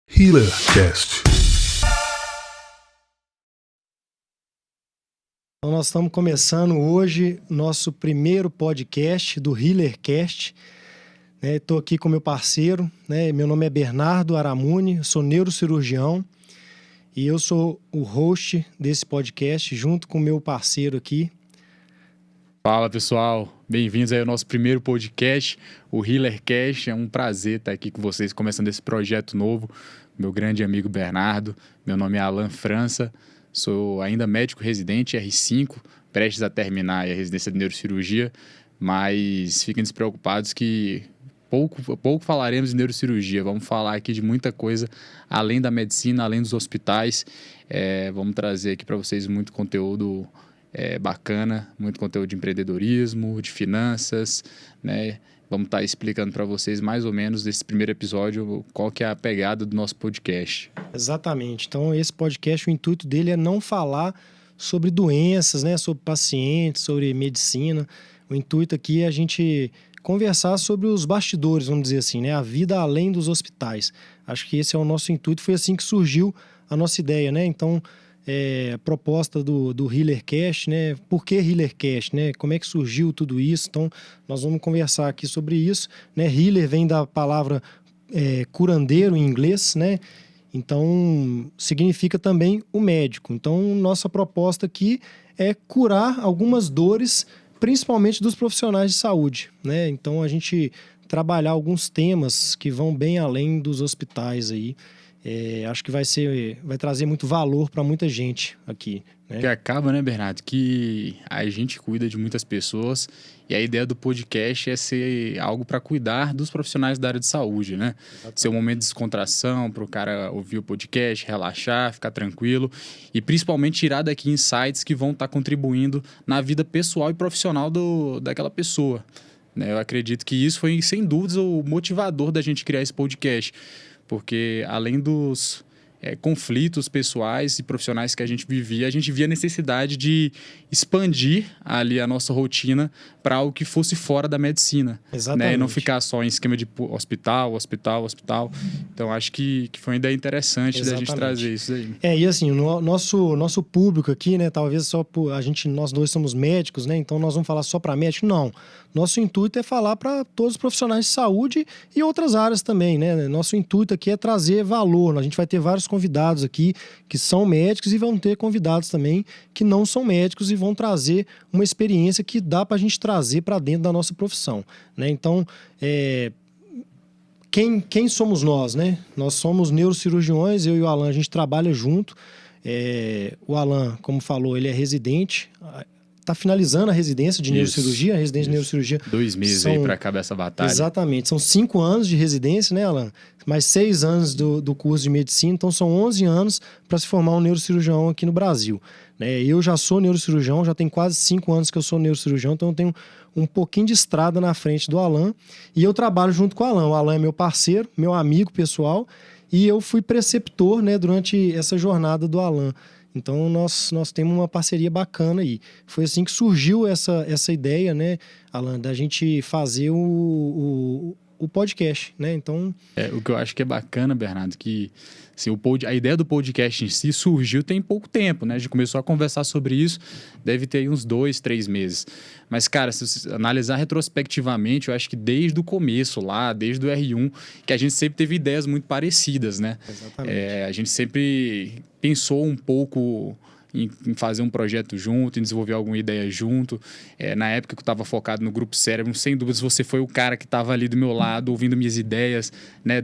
HealerCast. Então, nós estamos começando hoje nosso primeiro podcast do HealerCast. Estou aqui com meu parceiro, meu nome é Bernardo Aramuni, sou neurocirurgião e eu sou o host desse podcast junto com meu parceiro aqui. Fala pessoal, bem-vindos aí ao nosso primeiro podcast, o HealerCast. É um prazer estar aqui com vocês, começando esse projeto novo. Meu grande amigo Bernardo, meu nome é Alan França, sou ainda médico residente R5, prestes a terminar a residência de neurocirurgia, mas fiquem despreocupados que pouco falaremos de neurocirurgia. Vamos falar aqui de muita coisa além da medicina, além dos hospitais. Vamos trazer aqui para vocês muito conteúdo bacana, muito conteúdo de empreendedorismo, de finanças, né? Vamos estar explicando para vocês mais ou menos nesse primeiro episódio qual que é a pegada do nosso podcast. Exatamente. Então, esse podcast, o intuito dele é não falar sobre doenças, sobre pacientes, sobre medicina. O intuito aqui é a gente conversar sobre os bastidores, vamos dizer assim, a vida além dos hospitais. Acho que esse é o nosso intuito. Foi assim que surgiu a nossa ideia, Então, a proposta do HealerCast, Por que HealerCast, Como é que surgiu tudo isso? Então, nós vamos conversar aqui sobre isso, Healer vem da palavra curandeiro em inglês, Então, significa também o médico. Então, nossa proposta aqui é curar algumas dores, principalmente dos profissionais de saúde, Então, a gente trabalhar alguns temas que vão bem além dos hospitais aí. Acho que vai trazer muito valor para muita gente aqui. Que acaba, Bernardo, que a gente cuida de muitas pessoas e a ideia do podcast é ser algo para cuidar dos profissionais da área de saúde, Exatamente. Ser um momento de descontração para o cara ouvir o podcast, relaxar, ficar tranquilo e principalmente tirar daqui insights que vão estar contribuindo na vida pessoal e profissional daquela pessoa. Eu acredito que isso foi, sem dúvidas, o motivador da gente criar esse podcast. Porque além dos conflitos pessoais e profissionais que a gente via a necessidade de expandir ali a nossa rotina para algo que fosse fora da medicina. Exatamente. E não ficar só em esquema de hospital. Então, acho que foi uma ideia interessante da gente trazer isso aí. E assim, o nosso público aqui, talvez só nós dois somos médicos, então nós vamos falar só para médico? Não. Nosso intuito é falar para todos os profissionais de saúde e outras áreas também, Nosso intuito aqui é trazer valor. A gente vai ter vários convidados aqui que são médicos e vão ter convidados também que não são médicos e vão trazer uma experiência que dá para a gente trazer para dentro da nossa profissão, Então, quem somos nós, Nós somos neurocirurgiões, eu e o Alan, a gente trabalha junto. O Alan, como falou, ele é residente, está finalizando a residência de neurocirurgia, a residência de neurocirurgia. 2 meses aí para acabar essa batalha. Exatamente, são 5 anos de residência, Alan? Mais 6 anos do curso de medicina, então são 11 anos para se formar um neurocirurgião aqui no Brasil. Eu já sou neurocirurgião, já tem quase 5 anos que eu sou neurocirurgião, então eu tenho um pouquinho de estrada na frente do Alan e eu trabalho junto com o Alan. O Alan é meu parceiro, meu amigo pessoal e eu fui preceptor, durante essa jornada do Alan. Então, nós temos uma parceria bacana aí. Foi assim que surgiu essa ideia, Alan, da gente fazer o podcast, Então... O que eu acho que é bacana, Bernardo, que assim, a ideia do podcast em si surgiu tem pouco tempo, A gente começou a conversar sobre isso, deve ter aí uns 2, 3 meses. Mas, cara, se você analisar retrospectivamente, eu acho que desde o começo lá, desde o R1, que a gente sempre teve ideias muito parecidas, Exatamente. A gente sempre pensou um pouco em fazer um projeto junto, em desenvolver alguma ideia junto. Na época que eu estava focado no Grupo Cérebro, sem dúvidas você foi o cara que estava ali do meu lado, ouvindo minhas ideias,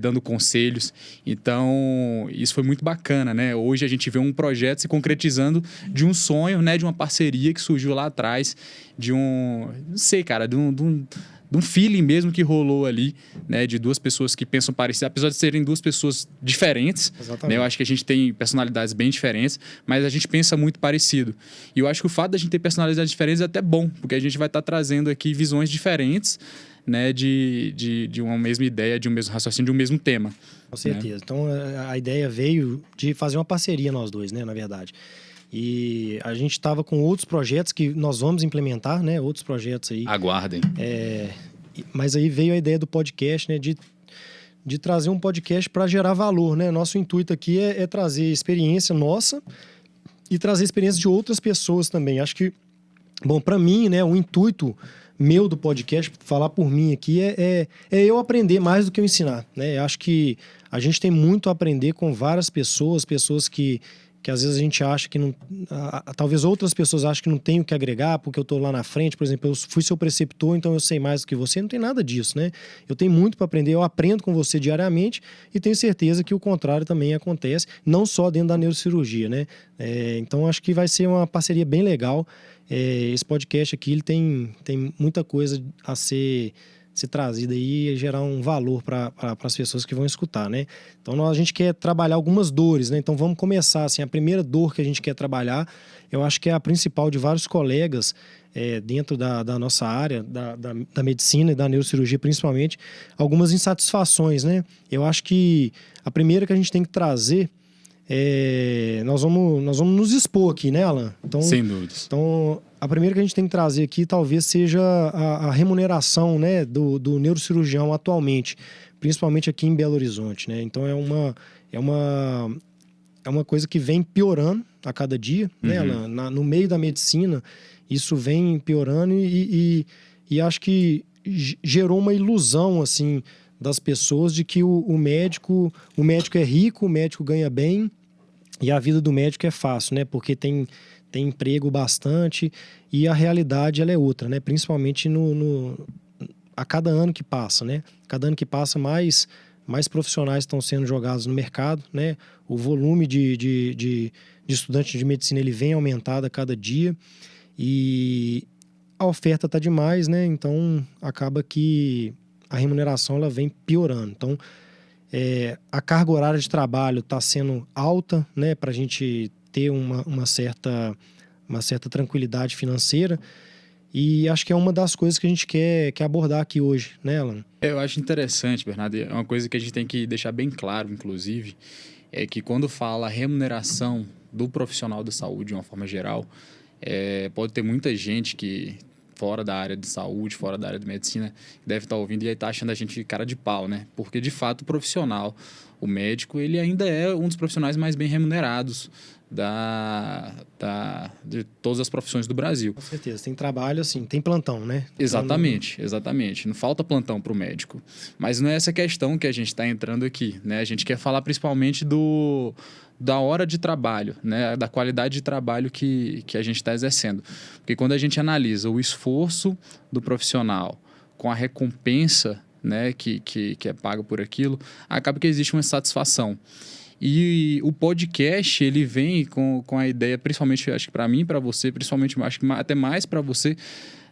dando conselhos. Então, isso foi muito bacana, Hoje a gente vê um projeto se concretizando de um sonho, de uma parceria que surgiu lá atrás, de um feeling mesmo que rolou ali, de 2 pessoas que pensam parecido, apesar de serem 2 pessoas diferentes, Eu acho que a gente tem personalidades bem diferentes, mas a gente pensa muito parecido. E eu acho que o fato da gente ter personalidades diferentes é até bom, porque a gente vai estar trazendo aqui visões diferentes, de uma mesma ideia, de um mesmo raciocínio, de um mesmo tema. Com certeza. Então, a ideia veio de fazer uma parceria nós dois, na verdade. E a gente estava com outros projetos que nós vamos implementar, Outros projetos aí. Aguardem. Mas aí veio a ideia do podcast, de de trazer um podcast para gerar valor, né? Nosso intuito aqui é trazer experiência nossa e trazer experiência de outras pessoas também. Acho que, bom, para mim, né, o intuito meu do podcast, falar por mim aqui, é eu aprender mais do que eu ensinar, né? Eu acho que a gente tem muito a aprender com várias pessoas que às vezes a gente acha que não... talvez outras pessoas achem que não tem o que agregar porque eu tô lá na frente, por exemplo, eu fui seu preceptor, então eu sei mais do que você. Não tem nada disso, né? Eu tenho muito para aprender, eu aprendo com você diariamente e tenho certeza que o contrário também acontece, não só dentro da neurocirurgia, né? Então acho que vai ser uma parceria bem legal. Esse podcast aqui, ele tem muita coisa a ser trazida aí e gerar um valor para as pessoas que vão escutar, né? Então a gente quer trabalhar algumas dores, né? Então vamos começar assim, a primeira dor que a gente quer trabalhar, eu acho que é a principal de vários colegas dentro da nossa área, da medicina e da neurocirurgia principalmente, algumas insatisfações, né? Eu acho que a primeira que a gente tem que trazer nós vamos nos expor aqui, né, Alan? Então, sem dúvidas. Então, a primeira que a gente tem que trazer aqui talvez seja a remuneração, né, do neurocirurgião atualmente, principalmente aqui em Belo Horizonte, né? Então, é uma coisa que vem piorando a cada dia, né, Alan? No meio da medicina, isso vem piorando e acho que gerou uma ilusão, assim, das pessoas de que o médico é rico, o médico ganha bem e a vida do médico é fácil, né? Porque tem emprego bastante e a realidade ela é outra, né? Principalmente a cada ano que passa, né? Cada ano que passa, mais profissionais estão sendo jogados no mercado, né? O volume de estudantes de medicina ele vem aumentado a cada dia e a oferta está demais, né? Então acaba que a remuneração ela vem piorando. Então, a carga horária de trabalho está sendo alta, né, para a gente ter uma certa tranquilidade financeira. E acho que é uma das coisas que a gente quer abordar aqui hoje, né, Alan? Eu acho interessante, Bernardo. É uma coisa que a gente tem que deixar bem claro, inclusive, é que quando fala remuneração do profissional da saúde de uma forma geral, pode ter muita gente que fora da área de saúde, fora da área de medicina, deve estar ouvindo e aí está achando a gente cara de pau, né? Porque, de fato, o profissional, o médico, ele ainda é um dos profissionais mais bem remunerados de todas as profissões do Brasil. Com certeza. Tem trabalho, assim, tem plantão, né? Exatamente. Não falta plantão para o médico. Mas não é essa questão que a gente está entrando aqui, né? A gente quer falar principalmente da hora de trabalho, né? Da qualidade de trabalho que a gente está exercendo. Porque quando a gente analisa o esforço do profissional com a recompensa, né, que é paga por aquilo, acaba que existe uma satisfação. E o podcast, ele vem com a ideia, principalmente, acho que para mim e para você, principalmente, acho que até mais para você,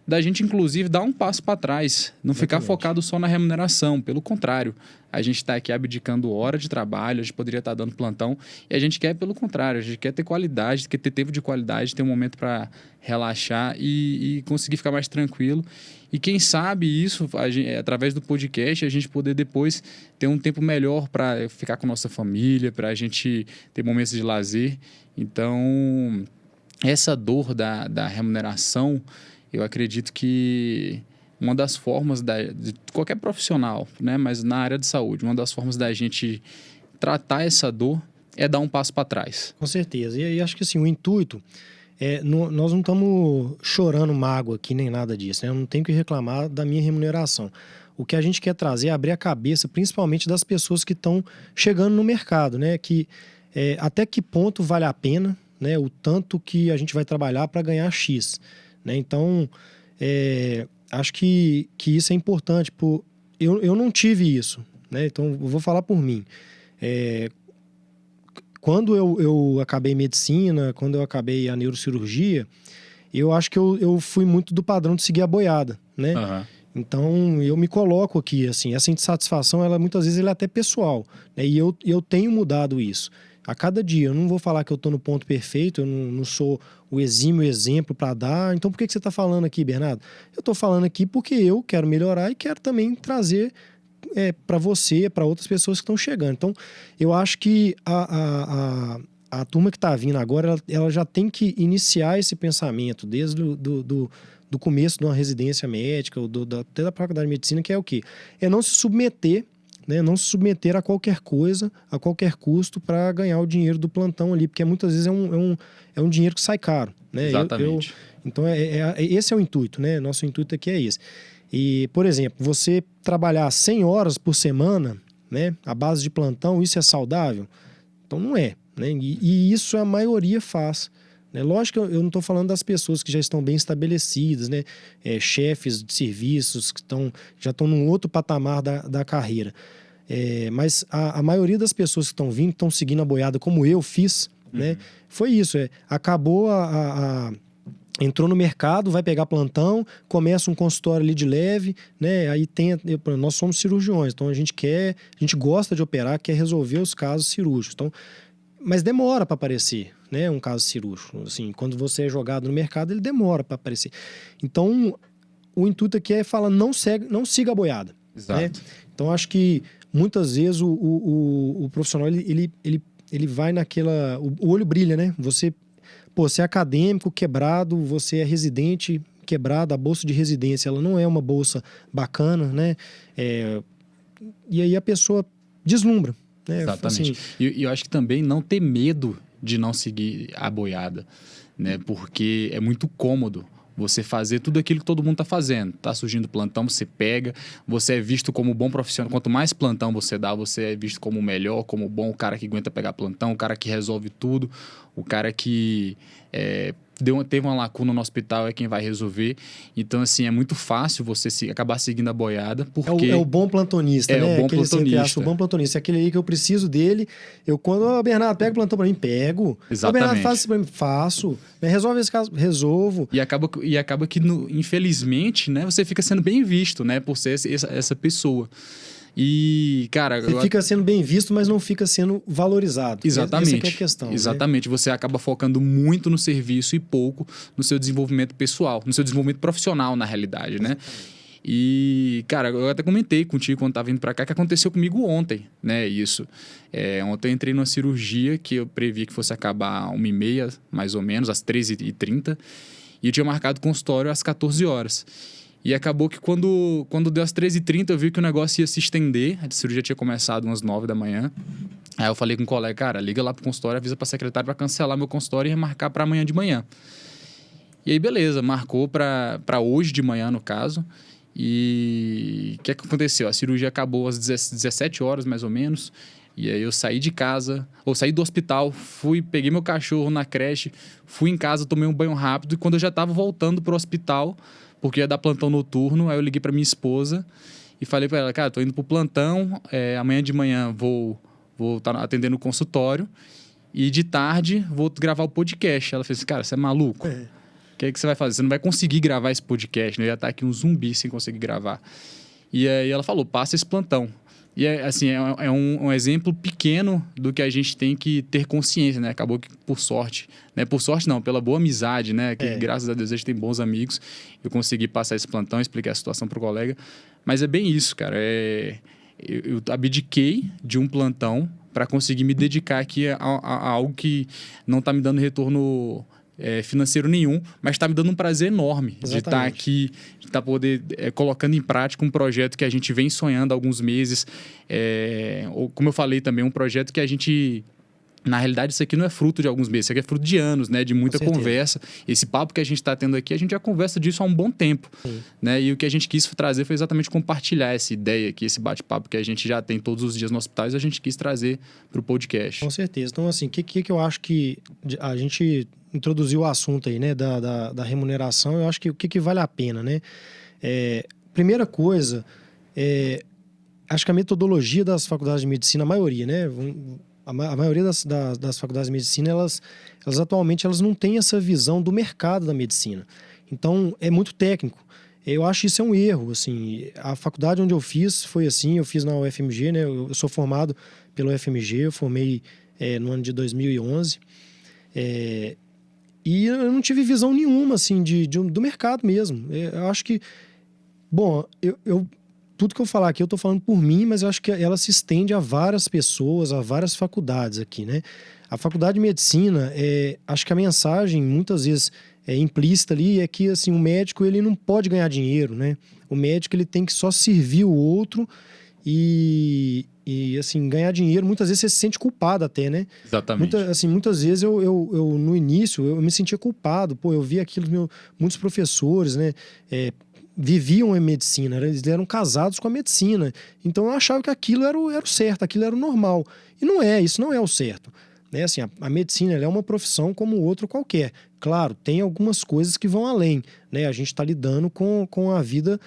da gente, inclusive, dar um passo para trás, não ficar focado só na remuneração. Pelo contrário, a gente está aqui abdicando hora de trabalho, a gente poderia estar dando plantão, e a gente quer, pelo contrário, a gente quer ter qualidade, quer ter tempo de qualidade, ter um momento para relaxar e conseguir ficar mais tranquilo. E quem sabe isso, através do podcast, a gente poder depois ter um tempo melhor para ficar com nossa família, para a gente ter momentos de lazer. Então, essa dor da remuneração, eu acredito que uma das formas de qualquer profissional, né, mas na área de saúde, uma das formas da gente tratar essa dor é dar um passo para trás. Com certeza. E aí acho que assim, o intuito... nós não estamos chorando mágoa aqui, nem nada disso, né? Eu não tenho que reclamar da minha remuneração. O que a gente quer trazer é abrir a cabeça, principalmente das pessoas que estão chegando no mercado, né? Que, até que ponto vale a pena, né? O tanto que a gente vai trabalhar para ganhar X, né? Então, acho que isso é importante. Eu não tive isso, né? Então, eu vou falar por mim. Quando eu acabei medicina, quando eu acabei a neurocirurgia, eu acho que eu fui muito do padrão de seguir a boiada, né? Uhum. Então, eu me coloco aqui, assim, essa insatisfação, muitas vezes ela é até pessoal, né? E eu tenho mudado isso. A cada dia, eu não vou falar que eu estou no ponto perfeito, eu não sou o exímio exemplo para dar. Então, por que você está falando aqui, Bernardo? Eu estou falando aqui porque eu quero melhorar e quero também trazer para você, para outras pessoas que estão chegando. Então, eu acho que a turma que está vindo agora, ela já tem que iniciar esse pensamento desde do começo de uma residência médica, ou até da faculdade de medicina, que é o quê? É não se submeter, né? Não se submeter a qualquer coisa, a qualquer custo para ganhar o dinheiro do plantão ali, porque muitas vezes é um dinheiro que sai caro, né? Exatamente. Então, esse é o intuito, né? Nosso intuito aqui é esse. E, por exemplo, você trabalhar 100 horas por semana, né? À base de plantão, isso é saudável? Então, não é, né? E isso a maioria faz. Né? Lógico que eu não estou falando das pessoas que já estão bem estabelecidas, né? Chefes de serviços que já estão num outro patamar da carreira. Mas a maioria das pessoas que estão vindo, estão seguindo a boiada como eu fiz, né? Foi isso. Acabou entrou no mercado, vai pegar plantão, começa um consultório ali de leve, né? Aí nós somos cirurgiões, então a gente gosta de operar, quer resolver os casos cirúrgicos. Então, mas demora para aparecer, né? Um caso cirúrgico. Assim, quando você é jogado no mercado, ele demora para aparecer. Então, o intuito aqui é falar, não siga a boiada. Exato. Né? Então, acho que muitas vezes o profissional, ele vai naquela... O olho brilha, né? Você é acadêmico, quebrado, você é residente, quebrado, a bolsa de residência, ela não é uma bolsa bacana, né? E aí a pessoa deslumbra. Né? Exatamente. Assim, E eu acho que também não ter medo de não seguir a boiada, né? Porque é muito cômodo você fazer tudo aquilo que todo mundo está fazendo. Está surgindo plantão, você pega, você é visto como bom profissional. Quanto mais plantão você dá, você é visto como o melhor, como o bom, o cara que aguenta pegar plantão, o cara que resolve tudo, o cara que teve uma lacuna no hospital é quem vai resolver. Então, assim, é muito fácil você acabar seguindo a boiada, porque... É o bom plantonista, né? O bom plantonista. O bom plantonista. É aquele aí que eu preciso dele. Quando o Bernardo pega o plantão pra mim, pego. Exatamente. O Bernardo faz isso pra mim, faço. Resolve esse caso, resolvo. E acaba que, infelizmente, né, você fica sendo bem visto, né? Por ser essa pessoa. E, cara... Você fica sendo bem visto, mas não fica sendo valorizado. Exatamente. Essa que é a questão. Exatamente. Né? Você acaba focando muito no serviço e pouco no seu desenvolvimento pessoal, no seu desenvolvimento profissional, na realidade, né? E, cara, eu até comentei contigo quando tava vindo pra cá que aconteceu comigo ontem, né? Isso. Ontem eu entrei numa cirurgia que eu previ que fosse acabar 1h30, mais ou menos, às 13h30. E eu tinha marcado consultório às 14 horas. E acabou que quando deu às 13h30, eu vi que o negócio ia se estender. A cirurgia tinha começado umas 9 da manhã. Aí eu falei com um colega, cara, liga lá pro consultório, avisa pra secretária pra cancelar meu consultório e remarcar pra amanhã de manhã. E aí, beleza, marcou pra hoje de manhã, no caso. E o que aconteceu? A cirurgia acabou às 17 horas, mais ou menos. E aí eu saí de casa, saí do hospital, peguei meu cachorro na creche, fui em casa, tomei um banho rápido. E quando eu já tava voltando pro hospital, porque ia dar plantão noturno, aí eu liguei pra minha esposa e falei pra ela, cara, tô indo pro plantão, amanhã de manhã vou estar atendendo o consultório e de tarde vou gravar o podcast. Ela fez assim, cara, você é maluco? O que você vai fazer? Você não vai conseguir gravar esse podcast, né? Eu ia estar aqui um zumbi sem conseguir gravar. E aí ela falou, passa esse plantão. E assim, é um exemplo pequeno do que a gente tem que ter consciência, né? Acabou que por sorte, né? Por sorte não, pela boa amizade, né? Que graças a Deus a gente tem bons amigos. Eu consegui passar esse plantão, explicar a situação pro colega. Mas é bem isso, cara. Eu abdiquei de um plantão para conseguir me dedicar aqui a algo que não está me dando retorno financeiro nenhum, mas está me dando um prazer enorme. Exatamente. De estar aqui, de estar colocando em prática um projeto que a gente vem sonhando há alguns meses. Ou, como eu falei também, um projeto que a gente... Na realidade, isso aqui não é fruto de alguns meses, isso aqui é fruto de anos, né? De muita conversa. Esse papo que a gente está tendo aqui, a gente já conversa disso há um bom tempo. Né? E o que a gente quis trazer foi exatamente compartilhar essa ideia aqui, esse bate-papo que a gente já tem todos os dias no hospital, e a gente quis trazer para o podcast. Com certeza. Então, assim, o que eu acho que a gente introduziu o assunto aí, né? Da remuneração, eu acho que o que vale a pena, né? Primeira coisa, acho que a metodologia das faculdades de medicina, a maioria, né? A maioria das faculdades de medicina, elas atualmente não têm essa visão do mercado da medicina. Então, é muito técnico. Eu acho isso um erro. Assim, a faculdade onde eu fiz foi assim, eu fiz na UFMG, né? Eu sou formado pela UFMG, eu formei no ano de 2011. E eu não tive visão nenhuma assim, do mercado mesmo. Eu acho que... Bom, tudo que eu falar aqui eu estou falando por mim, mas eu acho que ela se estende a várias pessoas, a várias faculdades aqui, né? A faculdade de medicina, acho que a mensagem muitas vezes implícita ali é que assim, o médico ele não pode ganhar dinheiro, né? O médico ele tem que só servir o outro e assim, ganhar dinheiro, muitas vezes você se sente culpado até, né? Exatamente. Muitas vezes eu no início, eu me sentia culpado. Pô, eu via muitos professores, né? Viviam em medicina, eles eram casados com a medicina. Então eu achava que aquilo era o certo, aquilo era o normal. E não é, isso não é o certo. Né? Assim, a medicina ela é uma profissão como outro qualquer. Claro, tem algumas coisas que vão além. Né? A gente está lidando com a vida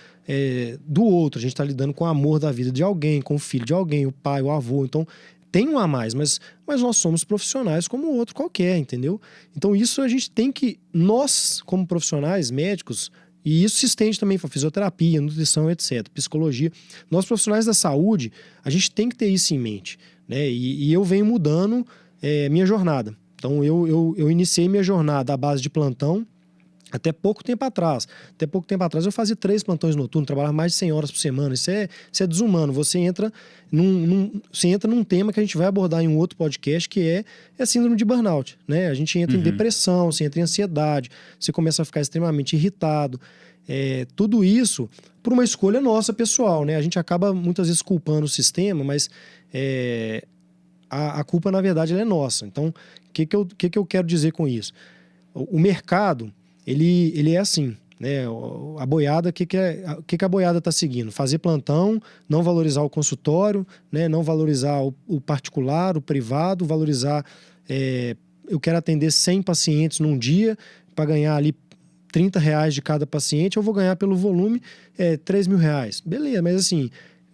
do outro, a gente está lidando com o amor da vida de alguém, com o filho de alguém, o pai, o avô. Então, tem um a mais, mas nós somos profissionais como o outro qualquer, entendeu? Então, isso a gente tem que, nós, como profissionais médicos, e isso se estende também para fisioterapia, nutrição, etc., psicologia. Nós, profissionais da saúde, a gente tem que ter isso em mente. Né? E eu venho mudando minha jornada. Então, eu iniciei minha jornada à base de plantão até pouco tempo atrás. Até pouco tempo atrás eu fazia 3 plantões noturnos, trabalhava mais de 100 horas por semana. Isso é desumano. Você entra num tema que a gente vai abordar em um outro podcast, que é síndrome de burnout. Né? A gente entra em depressão, você entra em ansiedade, você começa a ficar extremamente irritado. Tudo isso por uma escolha nossa, pessoal. Né? A gente acaba muitas vezes culpando o sistema, mas a culpa, na verdade, ela é nossa. Então, o que eu quero dizer com isso? O mercado, ele é assim, né? A boiada, o que a boiada está seguindo? Fazer plantão, não valorizar o consultório, né? Não valorizar o particular, o privado, valorizar... eu quero atender 100 pacientes num dia para ganhar ali R$30 de cada paciente, eu vou ganhar pelo volume R$3.000. Beleza, mas assim,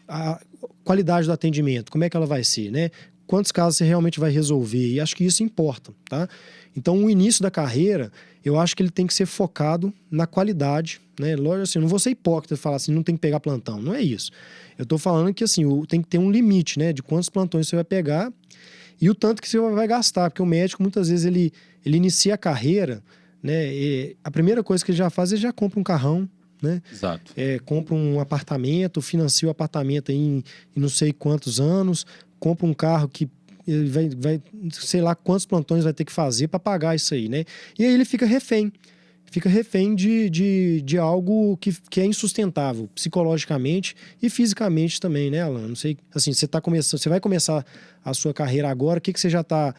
a qualidade do atendimento, como é que ela vai ser, né? Quantos casos você realmente vai resolver? E acho que isso importa, tá? Então, o início da carreira, eu acho que ele tem que ser focado na qualidade, né? Lógico, assim, eu não vou ser hipócrita e falar assim, não tem que pegar plantão. Não é isso. Eu tô falando que, assim, tem que ter um limite, né? De quantos plantões você vai pegar e o tanto que você vai gastar. Porque o médico, muitas vezes, ele inicia a carreira, né? E a primeira coisa que ele já faz, ele já compra um carrão, né? Exato. Compra um apartamento, financia o apartamento em não sei quantos anos, compra um carro que ele vai sei lá quantos plantões vai ter que fazer para pagar isso aí, né? E aí ele fica refém de algo que é insustentável psicologicamente e fisicamente também, né, Alan? Não sei, assim, você vai começar a sua carreira agora, o que você já está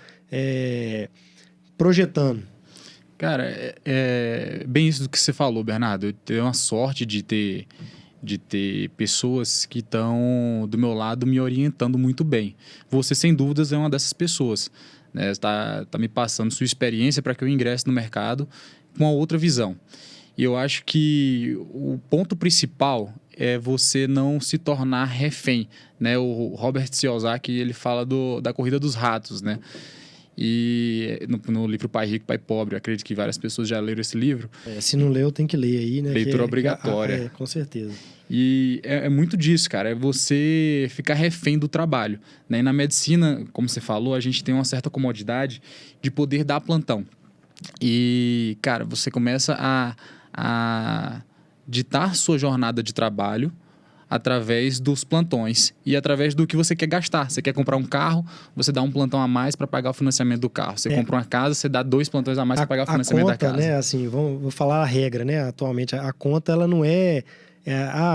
projetando? Cara, é bem isso do que você falou, Bernardo. Eu tenho uma sorte de ter pessoas que estão do meu lado me orientando muito bem. Você, sem dúvidas, é uma dessas pessoas. Né? Tá me passando sua experiência para que eu ingresse no mercado com uma outra visão. E eu acho que o ponto principal é você não se tornar refém. Né? O Robert Kiyosaki, ele fala da corrida dos ratos, né? E no livro Pai Rico, Pai Pobre, eu acredito que várias pessoas já leram esse livro. Se não leu, tem que ler aí, né? Leitura obrigatória. Com certeza. E é muito disso, cara. É você ficar refém do trabalho. Né? E na medicina, como você falou, a gente tem uma certa comodidade de poder dar plantão. E, cara, você começa a ditar sua jornada de trabalho através dos plantões e através do que você quer gastar. Você quer comprar um carro, você dá um plantão a mais para pagar o financiamento do carro. Você compra uma casa, você dá 2 plantões a mais para pagar o financiamento da casa. Né, assim, vou falar a regra, né? Atualmente, a conta, ela não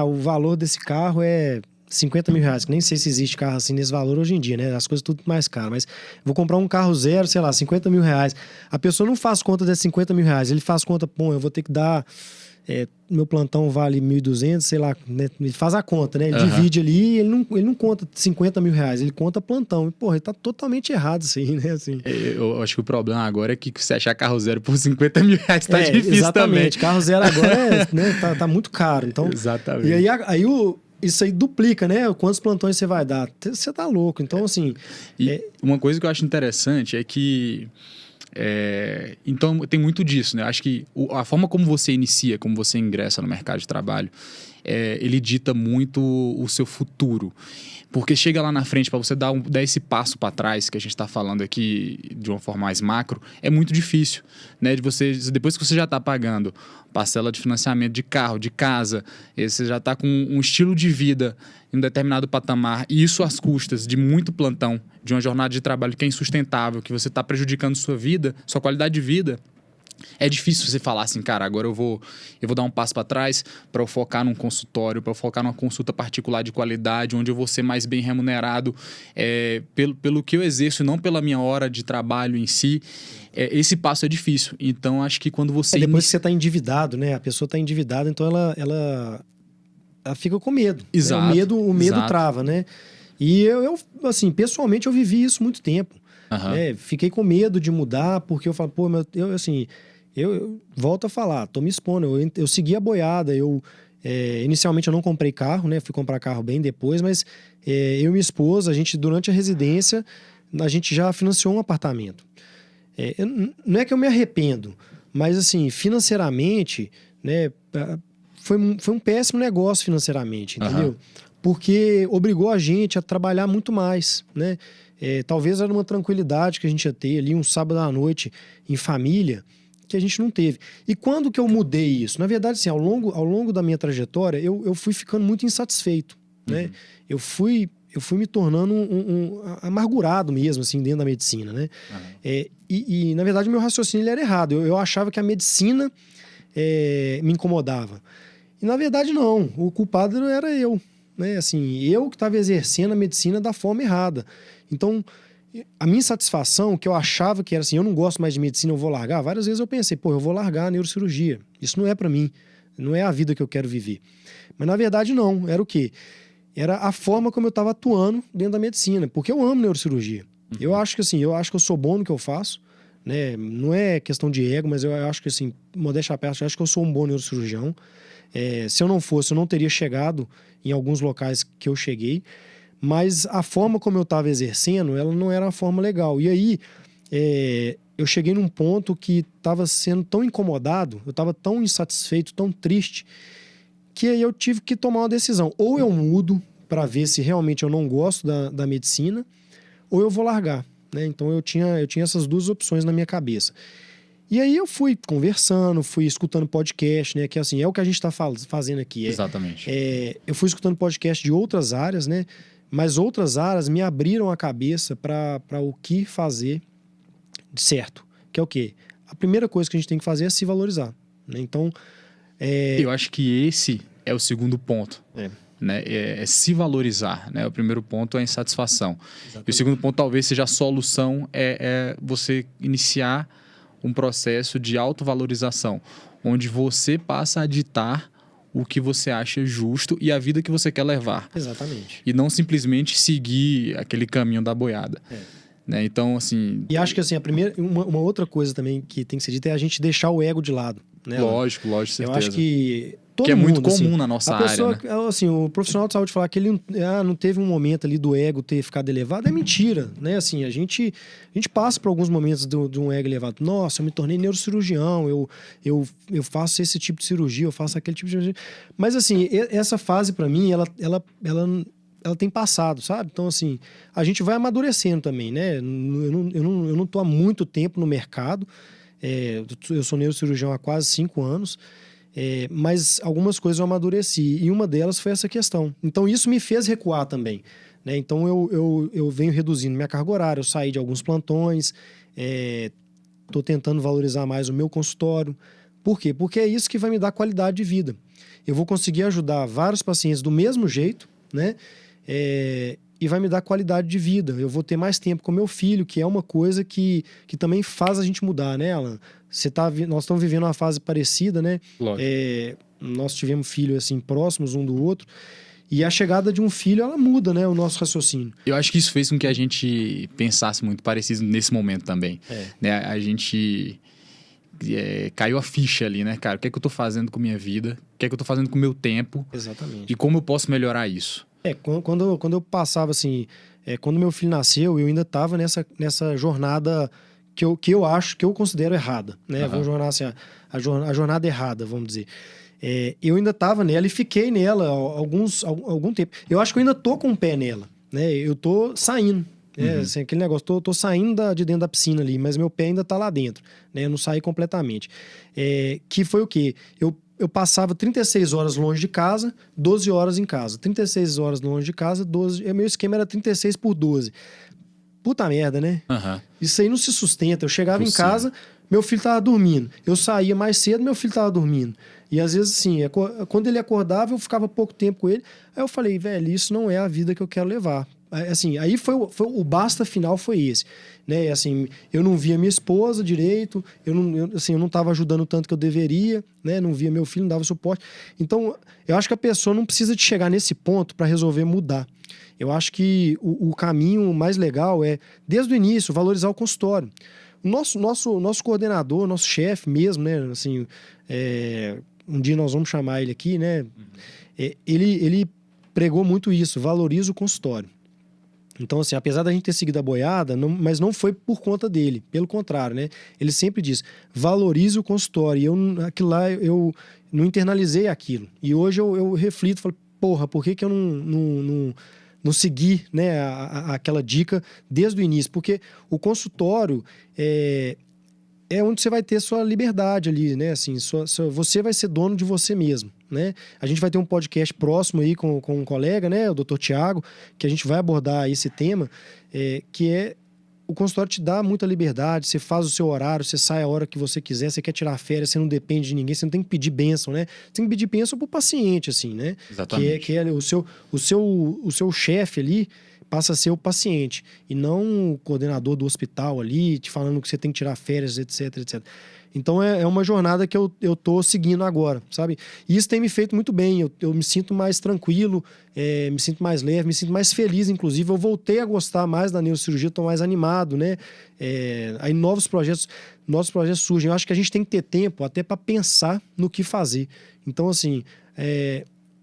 o valor desse carro é R$50.000, que nem sei se existe carro assim nesse valor hoje em dia, né? As coisas tudo mais caro, mas vou comprar um carro zero, sei lá, R$50.000. A pessoa não faz conta desses R$50.000, ele faz conta, pô, eu vou ter que dar... meu plantão vale 1.200, sei lá, né? Ele faz a conta, né? Ele divide ali, ele não conta R$50.000, ele conta plantão. E, porra, ele tá totalmente errado isso aí, né? Assim. Eu acho que o problema agora é que você achar carro zero por R$50.000 tá difícil exatamente. também. Carro zero agora né? tá muito caro. Então, exatamente. E aí isso aí duplica, né? Quantos plantões você vai dar? Você tá louco. Então, assim... Uma coisa que eu acho interessante é que... então tem muito disso, né? Acho que a forma como você inicia, como você ingressa no mercado de trabalho, ele dita muito o seu futuro. Porque chega lá na frente, para você dar esse passo para trás, que a gente está falando aqui de uma forma mais macro, é muito difícil. Né? Depois que você já está pagando parcela de financiamento de carro, de casa, você já está com um estilo de vida em um determinado patamar, e isso às custas de muito plantão, de uma jornada de trabalho que é insustentável, que você está prejudicando sua vida, sua qualidade de vida. É difícil você falar assim, cara, agora eu vou dar um passo para trás para eu focar num consultório, para eu focar numa consulta particular de qualidade, onde eu vou ser mais bem remunerado pelo que eu exerço, não pela minha hora de trabalho em si. Esse passo é difícil. Então, acho que quando você... depois que você está endividado, né? A pessoa está endividada, então ela fica com medo. Exato, Né? O medo exato. trava, né? E eu, assim, pessoalmente, eu vivi isso muito tempo. Uhum. Né? Fiquei com medo de mudar, porque eu falo, pô, eu volto a falar, tô me expondo, eu segui a boiada, inicialmente eu não comprei carro, né? Fui comprar carro bem depois, mas eu e minha esposa, a gente, durante a residência, a gente já financiou um apartamento. Não é que eu me arrependo, mas assim, financeiramente, né? Foi um péssimo negócio financeiramente, entendeu? Uhum. Porque obrigou a gente a trabalhar muito mais, né? Talvez era uma tranquilidade que a gente ia ter ali um sábado à noite em família, que a gente não teve. E quando que eu mudei isso? Na verdade, assim, ao longo da minha trajetória, eu fui ficando muito insatisfeito, né? Eu fui me tornando um amargurado mesmo, assim, dentro da medicina, né? E na verdade, meu raciocínio ele era errado. Eu achava que a medicina me incomodava. E, na verdade, não. O culpado era eu, né? Assim, eu que estava exercendo a medicina da forma errada. Então, a minha insatisfação, que eu achava que era assim, eu não gosto mais de medicina, eu vou largar. Várias vezes eu pensei, pô, eu vou largar a neurocirurgia. Isso não é para mim. Não é a vida que eu quero viver. Mas, na verdade, não. Era o quê? Era a forma como eu estava atuando dentro da medicina. Porque eu amo neurocirurgia. Eu acho que assim, eu sou bom no que eu faço. Né? Não é questão de ego, mas eu acho que assim, modéstia à parte, eu acho que eu sou um bom neurocirurgião. Se eu não fosse, eu não teria chegado em alguns locais que eu cheguei. Mas a forma como eu estava exercendo, ela não era uma forma legal. E aí, eu cheguei num ponto que estava sendo tão incomodado, eu estava tão insatisfeito, tão triste, que aí eu tive que tomar uma decisão. Ou eu mudo para ver se realmente eu não gosto da medicina, ou eu vou largar. Né? Então eu tinha essas duas opções na minha cabeça. E aí eu fui conversando, fui escutando podcast, né? Que assim, é o que a gente está fazendo aqui. Exatamente. Eu fui escutando podcast de outras áreas, né? Mas outras áreas me abriram a cabeça para o que fazer de certo. Que é o quê? A primeira coisa que a gente tem que fazer é se valorizar. Né? Então... Eu acho que esse é o segundo ponto. Né? É se valorizar. Né? O primeiro ponto é a insatisfação. Exatamente. E o segundo ponto talvez seja a solução, é você iniciar um processo de autovalorização, onde você passa a ditar o que você acha justo e a vida que você quer levar. Exatamente. E não simplesmente seguir aquele caminho da boiada. Né? Então, assim... E acho que assim, uma outra coisa também que tem que ser dita é a gente deixar o ego de lado. Né, lógico, certeza. Eu acho que todo que é muito mundo, comum assim, na nossa pessoa, área. Né? Assim, o profissional de saúde falar que ele não teve um momento ali do ego ter ficado elevado é mentira. Né? Assim, a gente passa por alguns momentos de um ego elevado. Nossa, eu me tornei neurocirurgião, eu faço esse tipo de cirurgia, eu faço aquele tipo de cirurgia. Mas assim, essa fase para mim, ela tem passado, sabe? Então, assim, a gente vai amadurecendo também, né? Eu não tô há muito tempo no mercado. Eu sou neurocirurgião há quase 5 anos. Mas algumas coisas eu amadureci. E uma delas foi essa questão. Então, isso me fez recuar também. Né? Então, eu venho reduzindo minha carga horária. Eu saí de alguns plantões. Tô tentando valorizar mais o meu consultório. Por quê? Porque é isso que vai me dar qualidade de vida. Eu vou conseguir ajudar vários pacientes do mesmo jeito, né? E vai me dar qualidade de vida. Eu vou ter mais tempo com meu filho, que é uma coisa que também faz a gente mudar, né, Alan? Nós estamos vivendo uma fase parecida, né? Nós tivemos filhos assim, próximos um do outro. E a chegada de um filho, ela muda, né, o nosso raciocínio. Eu acho que isso fez com que a gente pensasse muito parecido nesse momento também. Né? A gente... caiu a ficha ali, né, cara? O que é que eu tô fazendo com minha vida? O que é que eu tô fazendo com o meu tempo? Exatamente. E como eu posso melhorar isso? Quando eu passava assim... quando meu filho nasceu, eu ainda estava nessa jornada que eu considero errada, né? Vamos jornar assim, a jornada errada, vamos dizer. Eu ainda estava nela e fiquei nela algum tempo. Eu acho que eu ainda tô com o pé nela, né? Eu tô saindo. Assim, aquele negócio, tô saindo de dentro da piscina ali, mas meu pé ainda tá lá dentro, né? Eu não saí completamente. Que foi o quê? Eu passava 36 horas longe de casa, 12 horas em casa. 36 horas longe de casa, 12... Meu esquema era 36 por 12. Puta merda, né? Isso aí não se sustenta. Eu chegava em casa, meu filho estava dormindo. Eu saía mais cedo, meu filho estava dormindo. E às vezes, assim, quando ele acordava, eu ficava pouco tempo com ele. Aí eu falei, velho, isso não é a vida que eu quero levar. Assim, aí foi o basta final foi esse, né? Assim, eu não via minha esposa direito, eu não estava ajudando tanto que eu deveria, né? Não via meu filho, não dava suporte. Então, eu acho que a pessoa não precisa de chegar nesse ponto para resolver mudar. Eu acho que o caminho mais legal é, desde o início, valorizar o consultório. O nosso coordenador, nosso chefe mesmo, né? Assim, um dia nós vamos chamar ele aqui, né? Ele pregou muito isso, valoriza o consultório. Então, assim, apesar da gente ter seguido a boiada, mas não foi por conta dele, pelo contrário, né? Ele sempre diz, valorize o consultório. E aquilo lá, eu não internalizei aquilo. E hoje eu reflito, falo, porra, por que eu não segui, né, aquela dica desde o início? Porque o consultório é onde você vai ter sua liberdade ali, né? Assim, você vai ser dono de você mesmo, né? A gente vai ter um podcast próximo aí com um colega, né? O Dr. Tiago, que a gente vai abordar esse tema, que é o consultório te dá muita liberdade, você faz o seu horário, você sai a hora que você quiser, você quer tirar férias, você não depende de ninguém, você não tem que pedir bênção, né? Você tem que pedir bênção pro paciente, assim, né? Exatamente. Que é o seu chefe ali, passa a ser o paciente e não o coordenador do hospital ali, te falando que você tem que tirar férias, etc, etc. Então é uma jornada que eu tô seguindo agora, sabe? E isso tem me feito muito bem, eu me sinto mais tranquilo, me sinto mais leve, me sinto mais feliz, inclusive. Eu voltei a gostar mais da neurocirurgia, tô mais animado, né? Aí novos projetos surgem. Eu acho que a gente tem que ter tempo até para pensar no que fazer. Então, assim,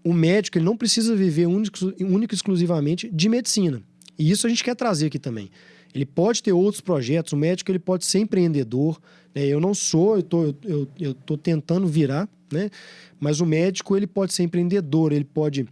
o médico ele não precisa viver único e exclusivamente de medicina. E isso a gente quer trazer aqui também. Ele pode ter outros projetos, o médico ele pode ser empreendedor, né? Eu não sou, eu tô tentando virar, né? Mas o médico ele pode ser empreendedor, ele pode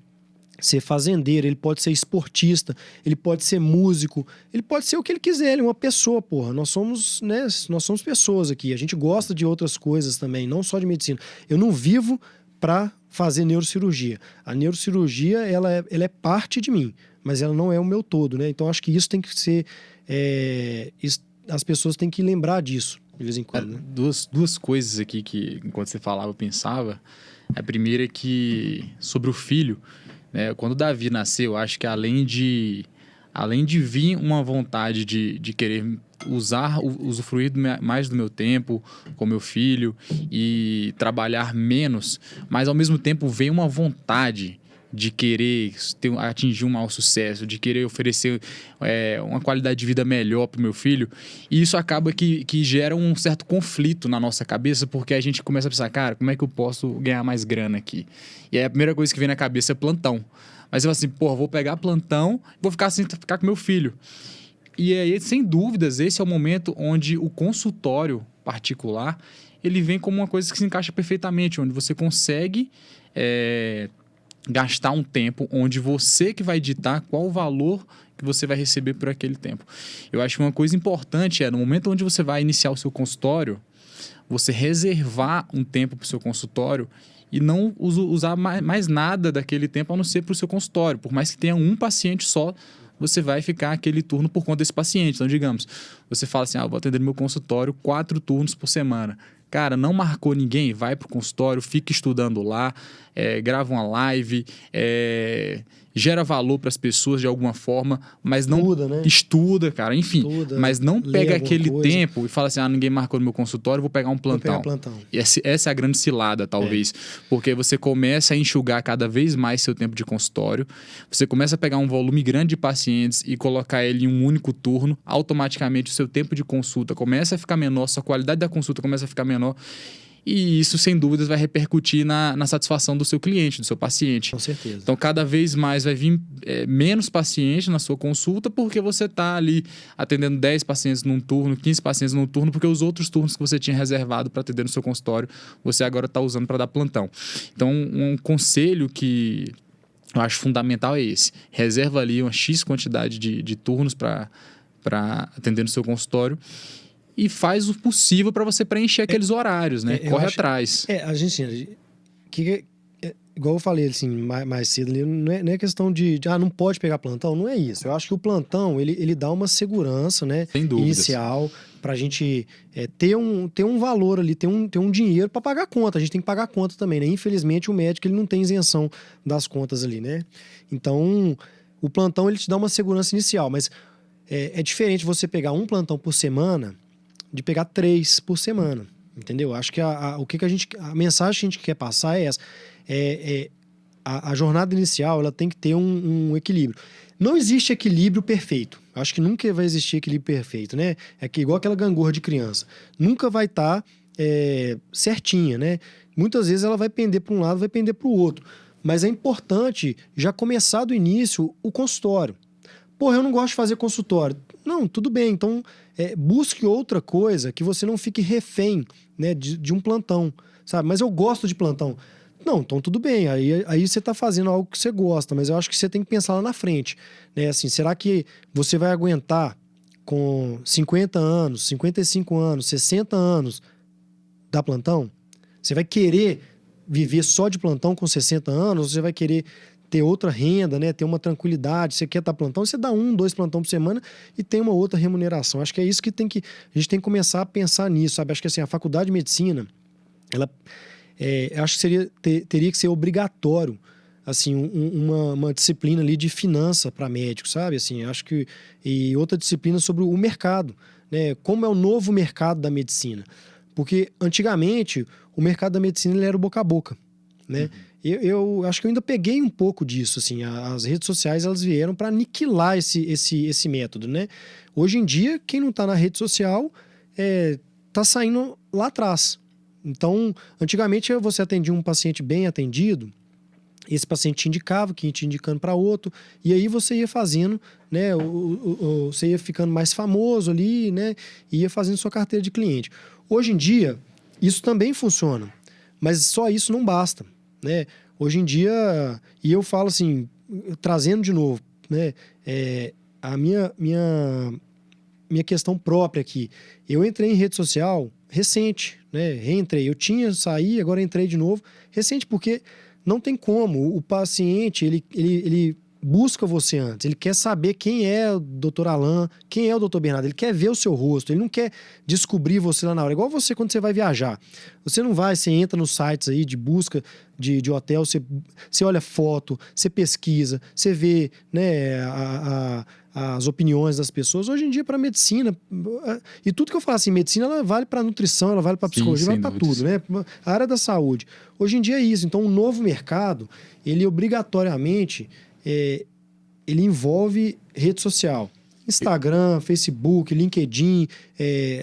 ser fazendeiro, ele pode ser esportista, ele pode ser músico, ele pode ser o que ele quiser, ele é uma pessoa, porra. Nós somos, né? Nós somos pessoas aqui, a gente gosta de outras coisas também, não só de medicina. Eu não vivo para fazer neurocirurgia. A neurocirurgia, ela é parte de mim, mas ela não é o meu todo, né? Então, acho que isso tem que ser... as pessoas têm que lembrar disso, de vez em quando. Né? Duas coisas aqui que, enquanto você falava, eu pensava. A primeira é que, sobre o filho, né? Quando o Davi nasceu, acho que além de vir uma vontade de querer usufruir mais do meu tempo com meu filho e trabalhar menos, mas ao mesmo tempo veio uma vontade de querer atingir um maior sucesso, de querer oferecer uma qualidade de vida melhor para o meu filho. E isso acaba que gera um certo conflito na nossa cabeça, porque a gente começa a pensar, cara, como é que eu posso ganhar mais grana aqui? E aí a primeira coisa que vem na cabeça é plantão. Mas eu assim, vou pegar plantão e vou ficar com meu filho. E aí, sem dúvidas, esse é o momento onde o consultório particular, ele vem como uma coisa que se encaixa perfeitamente, onde você consegue gastar um tempo onde você que vai ditar qual o valor que você vai receber por aquele tempo. Eu acho que uma coisa importante no momento onde você vai iniciar o seu consultório, você reservar um tempo para o seu consultório e não usar mais nada daquele tempo a não ser para o seu consultório. Por mais que tenha um paciente só, você vai ficar aquele turno por conta desse paciente. Então, digamos, você fala assim, eu vou atender no meu consultório 4 turnos por semana. Cara, não marcou ninguém, vai pro consultório, fica estudando lá, grava uma live, gera valor para as pessoas de alguma forma, mas não estuda, cara, enfim, mas não pega aquele tempo e fala assim, ninguém marcou no meu consultório, vou pegar um plantão. E essa é a grande cilada, talvez, porque você começa a enxugar cada vez mais seu tempo de consultório, você começa a pegar um volume grande de pacientes e colocar ele em um único turno, automaticamente o seu tempo de consulta começa a ficar menor, sua qualidade da consulta começa a ficar menor, e isso, sem dúvidas, vai repercutir na satisfação do seu cliente, do seu paciente. Com certeza. Então, cada vez mais vai vir menos pacientes na sua consulta, porque você está ali atendendo 10 pacientes num turno, 15 pacientes num turno, porque os outros turnos que você tinha reservado para atender no seu consultório, você agora está usando para dar plantão. Então, um conselho que eu acho fundamental é esse. Reserva ali uma X quantidade de turnos para atender no seu consultório e faz o possível para você preencher aqueles horários, né? Corre atrás. A gente, igual eu falei assim, mais cedo ali, não é questão de não pode pegar plantão, não é isso. Eu acho que o plantão, ele dá uma segurança, né? Sem dúvidas. Inicial Pra gente ter um valor ali, ter um dinheiro para pagar a conta. A gente tem que pagar a conta também, né? Infelizmente, o médico ele não tem isenção das contas ali, né? Então, o plantão ele te dá uma segurança inicial, mas é diferente você pegar um plantão por semana de pegar 3 por semana, entendeu? Acho que a mensagem que a gente quer passar é essa. A jornada inicial ela tem que ter um equilíbrio. Não existe equilíbrio perfeito. Acho que nunca vai existir equilíbrio perfeito, né? É que igual aquela gangorra de criança. Nunca vai estar certinha, né? Muitas vezes ela vai pender para um lado, vai pender para o outro. Mas é importante já começar do início o consultório. Porra, eu não gosto de fazer consultório. Não, tudo bem. Então, busque outra coisa que você não fique refém, né, de um plantão, sabe? Mas eu gosto de plantão. Não, então tudo bem, aí você está fazendo algo que você gosta, mas eu acho que você tem que pensar lá na frente, né? Assim, será que você vai aguentar com 50 anos, 55 anos, 60 anos dar plantão? Você vai querer viver só de plantão com 60 anos? Ou você vai querer ter outra renda, né? Ter uma tranquilidade? Você quer dar plantão? Você dá 1, 2 plantão por semana e tem uma outra remuneração. Acho que é isso que a gente tem que começar a pensar nisso, sabe? Acho que assim, a faculdade de medicina, ela... acho que teria que ser obrigatório, assim, uma disciplina ali de finança para médico, sabe? Assim, acho que e outra disciplina sobre o mercado, né? Como é o novo mercado da medicina? Porque antigamente o mercado da medicina ele era o boca a boca, né? Eu acho que eu ainda peguei um pouco disso, assim. As redes sociais elas vieram para aniquilar esse método, né? Hoje em dia quem não está na rede social tá saindo lá atrás. Então, antigamente você atendia um paciente bem atendido, esse paciente te indicava, que ia te indicando para outro, e aí você ia fazendo, né, você ia ficando mais famoso ali, né, e ia fazendo sua carteira de cliente. Hoje em dia, isso também funciona, mas só isso não basta, né? Hoje em dia, e eu falo assim, trazendo de novo, né, a minha questão própria aqui, eu entrei em rede social recente, né? Reentrei. Saí, agora entrei de novo. Recente, porque não tem como. O paciente, ele busca você antes. Ele quer saber quem é o Dr. Alan, quem é o Dr. Bernardo. Ele quer ver o seu rosto. Ele não quer descobrir você lá na hora. Igual você quando você vai viajar. Você não vai, você entra nos sites aí de busca de hotel, você olha foto, você pesquisa, você vê, né, as opiniões das pessoas. Hoje em dia, para medicina, e tudo que eu falo assim, medicina, ela vale para nutrição, ela vale para psicologia, vale para tudo, né? A área da saúde. Hoje em dia é isso. Então, o novo mercado, ele obrigatoriamente, ele envolve rede social. Instagram, Facebook, LinkedIn,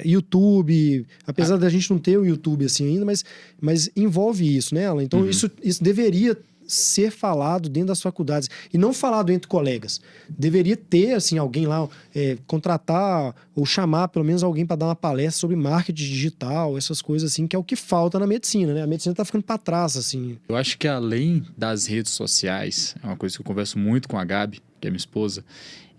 YouTube, apesar da gente não ter o YouTube assim ainda, mas envolve isso, né, Alan? Então, isso deveria ser falado dentro das faculdades e não falado entre colegas. Deveria ter, assim, alguém lá, contratar ou chamar pelo menos alguém para dar uma palestra sobre marketing digital, essas coisas assim, que é o que falta na medicina, né? A medicina tá ficando para trás, assim. Eu acho que além das redes sociais, é uma coisa que eu converso muito com a Gabi, que é minha esposa,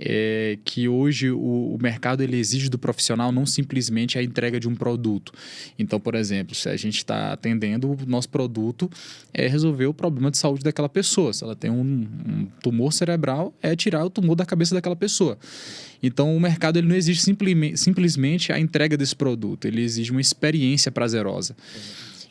é que hoje o mercado ele exige do profissional não simplesmente a entrega de um produto. Então, por exemplo, se a gente está atendendo, o nosso produto é resolver o problema de saúde daquela pessoa. Se ela tem um tumor cerebral, é tirar o tumor da cabeça daquela pessoa. Então, o mercado ele não exige simplesmente a entrega desse produto, ele exige uma experiência prazerosa.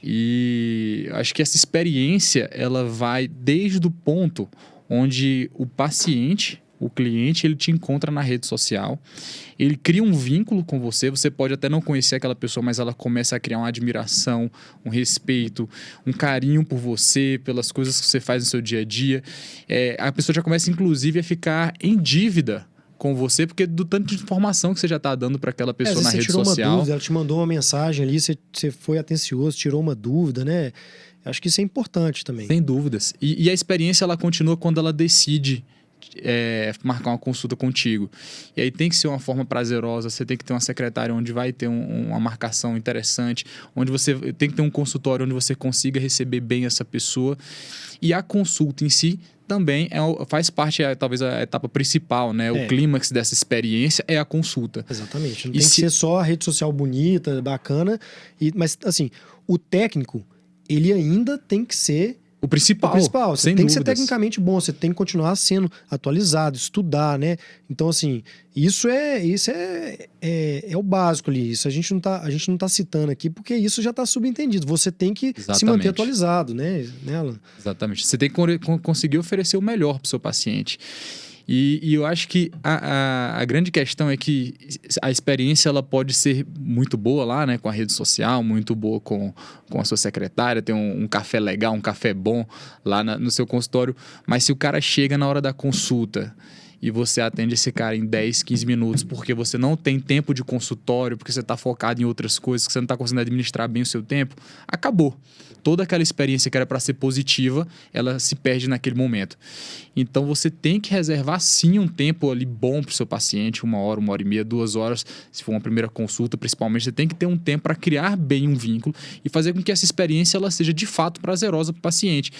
E acho que essa experiência ela vai desde o ponto onde o paciente, o cliente, ele te encontra na rede social, ele cria um vínculo com você, você pode até não conhecer aquela pessoa, mas ela começa a criar uma admiração, um respeito, um carinho por você, pelas coisas que você faz no seu dia a dia. A pessoa já começa, inclusive, a ficar em dívida com você, porque do tanto de informação que você já está dando para aquela pessoa na rede social. Você tirou uma dúvida, ela te mandou uma mensagem ali, você foi atencioso, tirou uma dúvida, né? Acho que isso é importante também. Sem dúvidas. E a experiência, ela continua quando ela decide marcar uma consulta contigo. E aí tem que ser uma forma prazerosa, você tem que ter uma secretária onde vai ter uma marcação interessante, onde você tem que ter um consultório onde você consiga receber bem essa pessoa. E a consulta em si também faz parte, talvez, a etapa principal, né? O clímax dessa experiência é a consulta. Exatamente. Não tem que ser só a rede social bonita, bacana, mas, assim, o técnico, ele ainda tem que ser O principal, você sem tem que dúvidas. ser tecnicamente bom, você tem que continuar sendo atualizado, estudar, né? Então, assim, isso é o básico ali. Isso a gente não tá citando aqui, porque isso já está subentendido. Você tem que se manter atualizado, né, Alan? Exatamente. Você tem que conseguir oferecer o melhor para o seu paciente. E eu acho que a grande questão é que a experiência ela pode ser muito boa lá, né, com a rede social, muito boa com a sua secretária, tem um café legal, um café bom lá no seu consultório, mas se o cara chega na hora da consulta e você atende esse cara em 10, 15 minutos porque você não tem tempo de consultório, porque você está focado em outras coisas, que você não está conseguindo administrar bem o seu tempo, acabou. Toda aquela experiência que era para ser positiva, ela se perde naquele momento. Então, você tem que reservar, sim, um tempo ali bom para o seu paciente, 1 hora e meia, 2 horas, se for uma primeira consulta, principalmente, você tem que ter um tempo para criar bem um vínculo e fazer com que essa experiência ela seja, de fato, prazerosa para o paciente.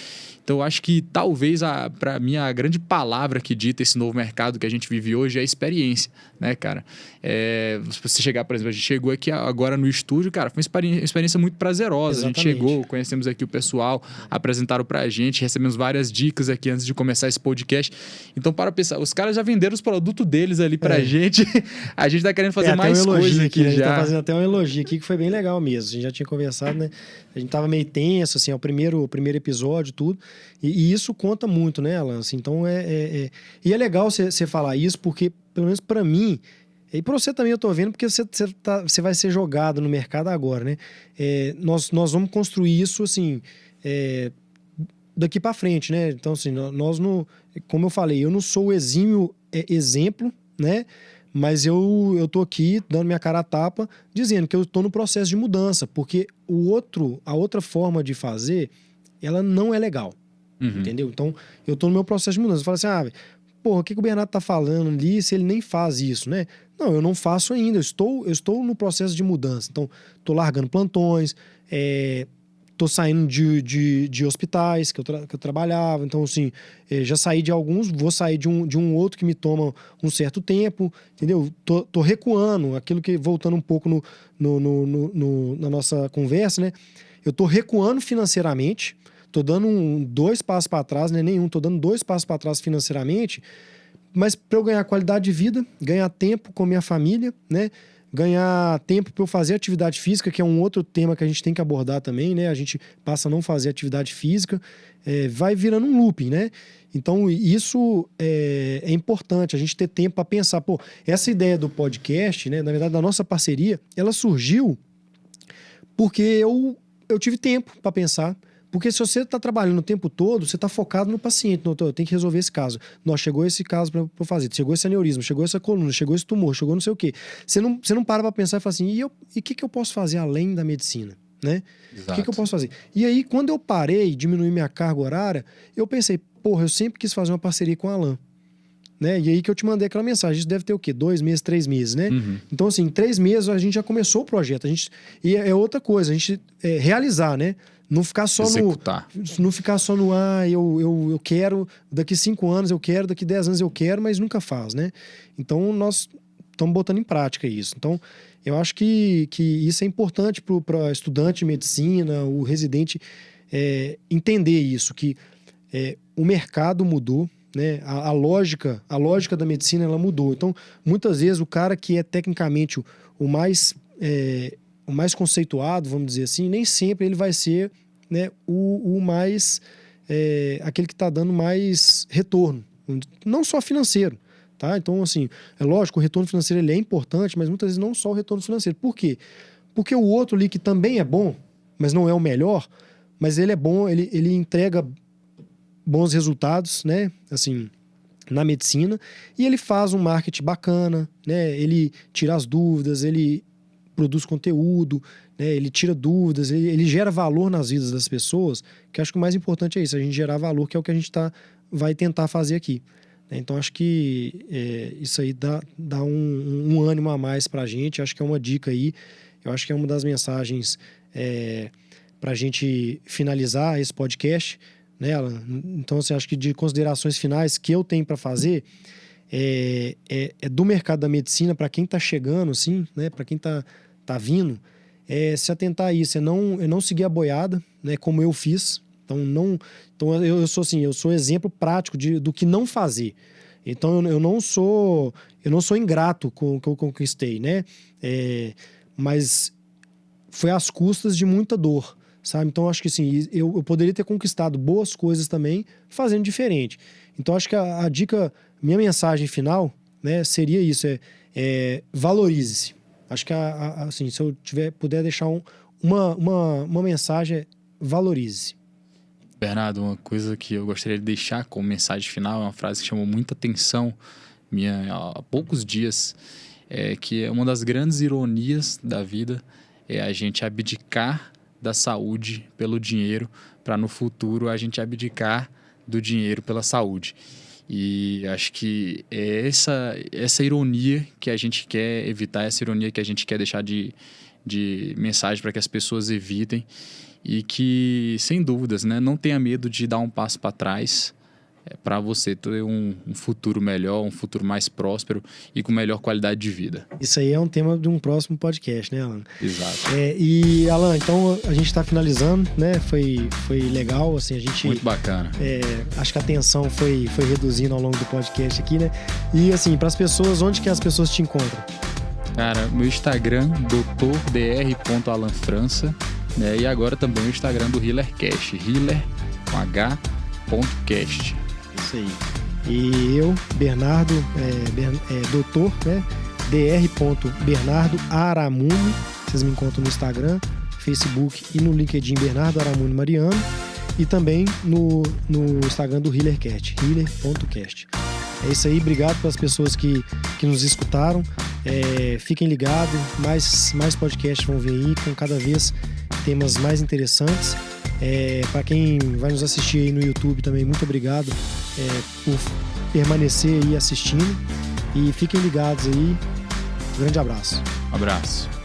Então, eu acho que, talvez, para mim, a grande palavra que dita esse novo mercado que a gente vive hoje é a experiência, né, cara? Se você chegar, por exemplo, a gente chegou aqui agora no estúdio, cara, foi uma experiência muito prazerosa. Exatamente. A gente chegou, conhecemos aqui o pessoal, apresentaram pra gente, recebemos várias dicas aqui antes de começar esse podcast. Então, para pensar, os caras já venderam os produtos deles ali pra gente. A gente tá querendo fazer mais coisas aqui já. A gente tá fazendo até um elogio aqui que foi bem legal mesmo. A gente já tinha conversado, né? A gente tava meio tenso, assim, o primeiro episódio, tudo. E isso conta muito, né, Alan? Assim, então, E é legal você falar isso, porque, pelo menos pra mim, e para você também eu tô vendo, porque você vai ser jogado no mercado agora, né? Nós vamos construir isso, assim, daqui para frente, né? Então, assim, como eu falei, eu não sou o exímio exemplo, né? Mas eu tô aqui dando minha cara a tapa, dizendo que eu tô no processo de mudança, porque a outra forma de fazer, ela não é legal, entendeu? Então, eu tô no meu processo de mudança. Eu falo assim, porra, o que o Bernardo tá falando ali se ele nem faz isso, né? Não, eu não faço ainda, eu estou no processo de mudança. Então, tô largando plantões, tô saindo de hospitais que eu trabalhava. Então, assim, já saí de alguns, vou sair de um outro que me toma um certo tempo, entendeu? Tô recuando, aquilo que, voltando um pouco na nossa conversa, né? Eu tô recuando financeiramente, tô dando 2 passos para trás, não é nenhum, tô dando 2 passos para trás financeiramente, mas para eu ganhar qualidade de vida, ganhar tempo com a minha família, né? Ganhar tempo para eu fazer atividade física, que é um outro tema que a gente tem que abordar também, né? A gente passa a não fazer atividade física, vai virando um looping, né? Então, isso é importante, a gente ter tempo para pensar. Pô, essa ideia do podcast, né? Na verdade, da nossa parceria, ela surgiu porque eu tive tempo para pensar. Porque se você está trabalhando o tempo todo, você está focado no paciente. Não, eu tenho que resolver esse caso. Chegou esse caso para eu fazer. Chegou esse aneurisma, chegou essa coluna, chegou esse tumor, chegou não sei o quê. Você não para pensar e fala assim, e o que eu posso fazer além da medicina? Né? O que eu posso fazer? E aí, quando eu parei, diminuí minha carga horária, eu pensei, porra, eu sempre quis fazer uma parceria com o Alan. Né? E aí que eu te mandei aquela mensagem. Isso deve ter o quê? 2 meses, 3 meses, né? Então, assim, em 3 meses a gente já começou o projeto. E é outra coisa, a gente realizar, né? Não ficar só executar. Não ficar só no eu quero, daqui 5 anos eu quero, daqui 10 anos eu quero, mas nunca faz, né? Então, nós estamos botando em prática isso. Então, eu acho que isso é importante para estudante de medicina, o residente, entender isso, que o mercado mudou, né? A lógica da medicina, ela mudou. Então, muitas vezes, o cara que é tecnicamente o mais conceituado, vamos dizer assim, nem sempre ele vai ser, né, o mais... aquele que está dando mais retorno. Não só financeiro, tá? Então, assim, é lógico, o retorno financeiro ele é importante, mas muitas vezes não só o retorno financeiro. Por quê? Porque o outro ali que também é bom, mas não é o melhor, mas ele é bom, ele entrega bons resultados, né? Assim, na medicina, e ele faz um marketing bacana, né? Ele tira as dúvidas, ele produz conteúdo, né? Ele tira dúvidas, ele gera valor nas vidas das pessoas, que acho que o mais importante é isso, a gente gerar valor, que é o que a gente vai tentar fazer aqui. Então, acho que isso aí dá um ânimo a mais pra gente, acho que é uma dica aí, eu acho que é uma das mensagens pra gente finalizar esse podcast, né, Alan? Então, assim, acho que de considerações finais que eu tenho para fazer do mercado da medicina, para quem está chegando, assim, né, para quem tá vindo, se atentar a isso, é não seguir a boiada, né, como eu fiz, Então eu sou assim, eu sou exemplo prático do que não fazer. Então eu não sou ingrato com o que eu conquistei, né? Mas foi às custas de muita dor, sabe? Então acho que assim, eu poderia ter conquistado boas coisas também fazendo diferente. Então acho que a dica, minha mensagem final, né, seria isso, valorize-se. Acho que assim, se eu puder deixar uma mensagem, valorize-se. Bernardo, uma coisa que eu gostaria de deixar como mensagem final é uma frase que chamou muita atenção minha há poucos dias, que é uma das grandes ironias da vida é a gente abdicar da saúde pelo dinheiro para no futuro a gente abdicar do dinheiro pela saúde. E acho que é essa ironia que a gente quer evitar, essa ironia que a gente quer deixar de mensagem para que as pessoas evitem e que, sem dúvidas, né, não tenha medo de dar um passo para trás para você ter um futuro melhor, um futuro mais próspero e com melhor qualidade de vida. Isso aí é um tema de um próximo podcast, né, Alan? Exato. E, Alan, então a gente está finalizando, né? Foi legal, assim, a gente... Muito bacana. Acho que a tensão foi reduzindo ao longo do podcast aqui, né? E, assim, para as pessoas, onde que as pessoas te encontram? Cara, meu Instagram, dr.dr.alanfrança, né? E agora também o Instagram do HealerCast, healer.cast. Isso aí. E eu, Bernardo, doutor, né? dr.bernardo Aramuni. Vocês me encontram no Instagram, Facebook e no LinkedIn Bernardo Aramuni Mariano. E também no Instagram do HealerCast, healer.cast. É isso aí, obrigado pelas pessoas que nos escutaram. Fiquem ligados, mais podcasts vão vir aí com cada vez temas mais interessantes. Para quem vai nos assistir aí no YouTube também, muito obrigado por permanecer aí assistindo. E fiquem ligados aí. Grande abraço. Abraço.